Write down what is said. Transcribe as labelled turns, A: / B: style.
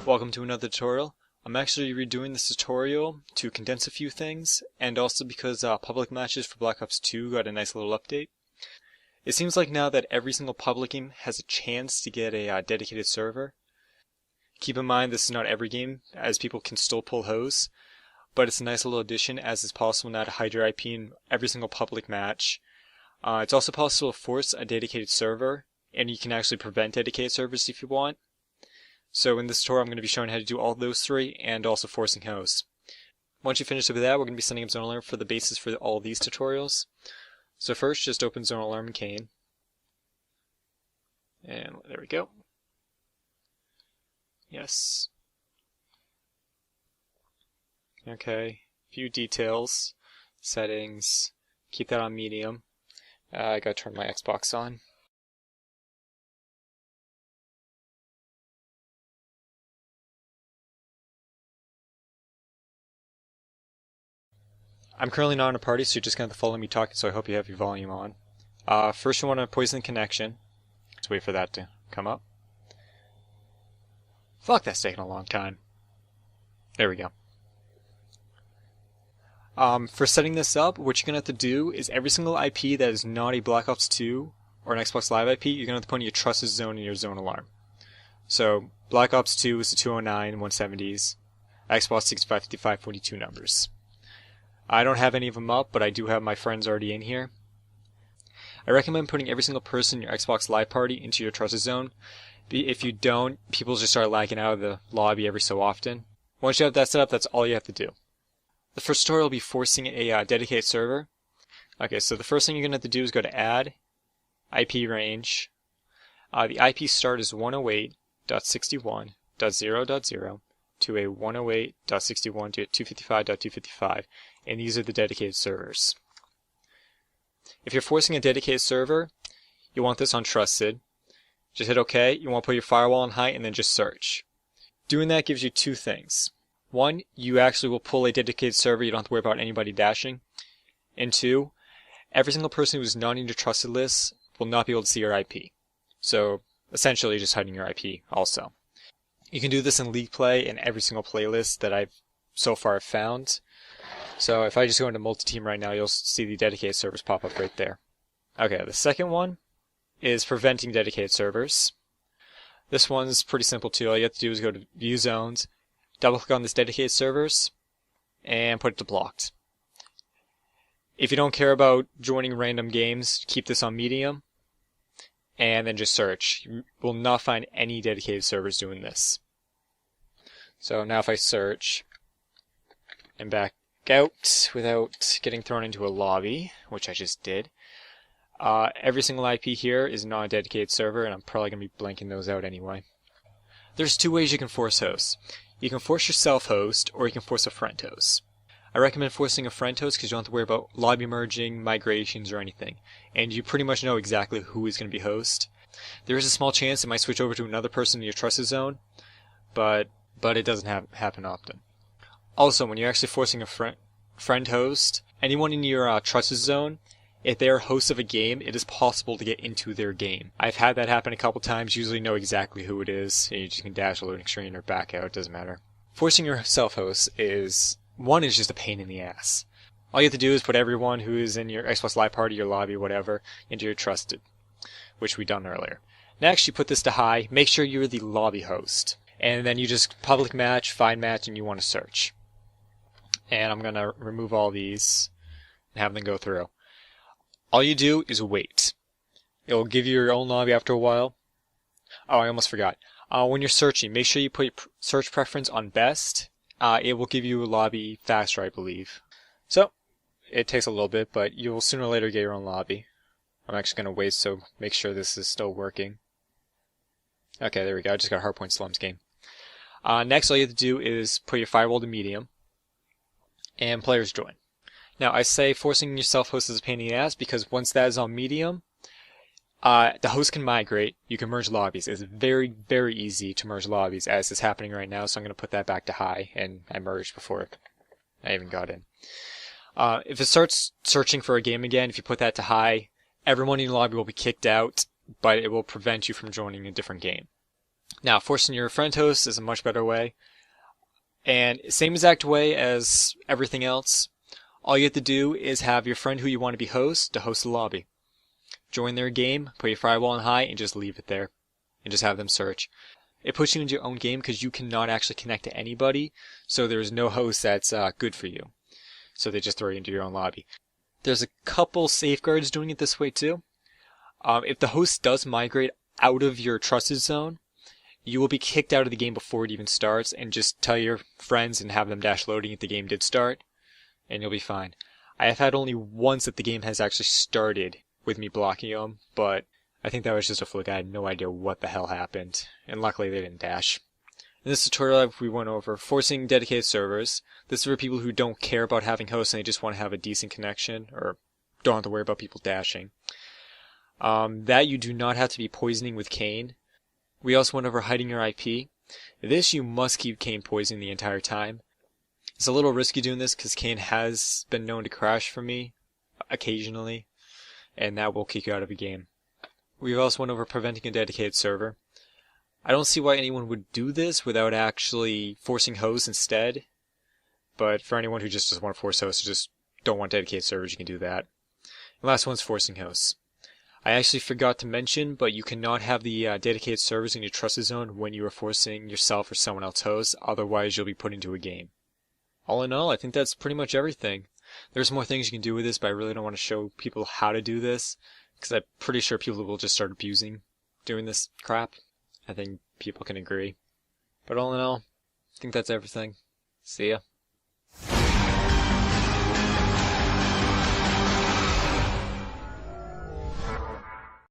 A: Welcome to another tutorial. I'm actually redoing this tutorial to condense a few things, and also because public matches for Black Ops 2 got a nice little update. It seems like now that every single public game has a chance to get a dedicated server. Keep in mind this is not every game, as people can still pull hosts, but it's a nice little addition as it's possible now to hide your IP in every single public match. It's also possible to force a dedicated server, and you can actually prevent dedicated servers if you want. So in this tutorial I'm going to be showing how to do all those three and also forcing hosts. Once you finish with that, we're going to be setting up Zone Alarm for the basis for all these tutorials. So first, just open Zone Alarm in Kane. And there we go. Yes. Okay, few details, settings, keep that on medium. I gotta turn my Xbox on. I'm currently not in a party, so you're just going to follow me talking, so I hope you have your volume on. First you want to poison the connection. Let's wait for that to come up. Fuck, that's taking a long time. There we go. For setting this up, what you're going to have to do is every single IP that is not a Black Ops 2 or an Xbox Live IP, you're going to have to put in your trusted zone in your zone alarm. So, Black Ops 2 is the 209, 170s, Xbox 65, 55, 42 numbers. I don't have any of them up, but I do have my friends already in here. I recommend putting every single person in your Xbox Live party into your trusted zone. If you don't, people just start lagging out of the lobby every so often. Once you have that set up, that's all you have to do. The first tutorial will be forcing a dedicated server. Okay, so the first thing you're going to have to do is go to Add, IP Range. The IP start is 108.61.0.0 to a 108.61.255.255, and these are the dedicated servers. If you're forcing a dedicated server, you want this on Trusted. Just hit OK. You want to put your firewall on high and then just search. Doing that gives you two things. One, you actually will pull a dedicated server. You don't have to worry about anybody dashing. And two, every single person who's not in your trusted list will not be able to see your IP. So essentially just hiding your IP also. You can do this in League Play in every single playlist that I've so far found. So if I just go into multi-team right now, you'll see the dedicated servers pop up right there. Okay, the second one is preventing dedicated servers. This one's pretty simple too. All you have to do is go to View Zones, double click on this dedicated servers, and put it to blocked. If you don't care about joining random games, keep this on medium, and then just search. You will not find any dedicated servers doing this. So now if I search and back out without getting thrown into a lobby, which I just did, every single IP here is not a dedicated server, and I'm probably going to be blanking those out anyway. There's two ways you can force hosts. You can force your self-host, or you can force a friend host. I recommend forcing a friend host because you don't have to worry about lobby merging, migrations, or anything. And you pretty much know exactly who is going to be host. There is a small chance it might switch over to another person in your trusted zone, but it doesn't happen often. Also, when you're actually forcing a friend host, anyone in your trusted zone, if they are hosts of a game, it is possible to get into their game. I've had that happen a couple times, usually know exactly who it is, and you just can dash a loading screen or back out, it doesn't matter. Forcing your self-host is just a pain in the ass. All you have to do is put everyone who is in your Xbox Live party, your lobby, whatever, into your trusted, which we done earlier. Next, you put this to high, make sure you're the lobby host, and then you just public match, find match, and you want to search. And I'm going to remove all these and have them go through. All you do is wait. It will give you your own lobby after a while. Oh, I almost forgot. When you're searching, make sure you put your search preference on best. It will give you a lobby faster, I believe. So, it takes a little bit, but you will sooner or later get your own lobby. I'm actually going to wait, so make sure this is still working. Okay, there we go. I just got a Hardpoint Slums game. Next, all you have to do is put your firewall to medium, and players join. Now, I say forcing your self-host is a pain in the ass because once that is on medium, the host can migrate. You can merge lobbies. It's very, very easy to merge lobbies as is happening right now, so I'm going to put that back to high, and I merged before I even got in. If it starts searching for a game again, if you put that to high, everyone in the lobby will be kicked out, but it will prevent you from joining a different game. Now, forcing your friend host is a much better way. And same exact way as everything else. All you have to do is have your friend who you want to be host to host the lobby. Join their game, put your firewall on high, and just leave it there. And just have them search. It puts you into your own game because you cannot actually connect to anybody, so there's no host that's good for you. So they just throw you into your own lobby. There's a couple safeguards doing it this way too. If the host does migrate out of your trusted zone, you will be kicked out of the game before it even starts, and just tell your friends and have them dash loading if the game did start, and you'll be fine. I have had only once that the game has actually started with me blocking them, but I think that was just a fluke. I had no idea what the hell happened, and luckily they didn't dash. In this tutorial, we went over forcing dedicated servers. This is for people who don't care about having hosts and they just want to have a decent connection, or don't have to worry about people dashing. That you do not have to be poisoning with Kane. We also went over hiding your IP. This you must keep Kane poisoning the entire time. It's a little risky doing this because Kane has been known to crash for me occasionally, and that will kick you out of a game. We've also went over preventing a dedicated server. I don't see why anyone would do this without actually forcing hosts instead, but for anyone who just doesn't want to force hosts, just don't want dedicated servers, you can do that. The last one's forcing hosts. I actually forgot to mention, but you cannot have the dedicated servers in your trusted zone when you are forcing yourself or someone else hosts, otherwise you'll be put into a game. All in all, I think that's pretty much everything. There's more things you can do with this, but I really don't want to show people how to do this, because I'm pretty sure people will just start abusing doing this crap. I think people can agree. But all in all, I think that's everything. See ya.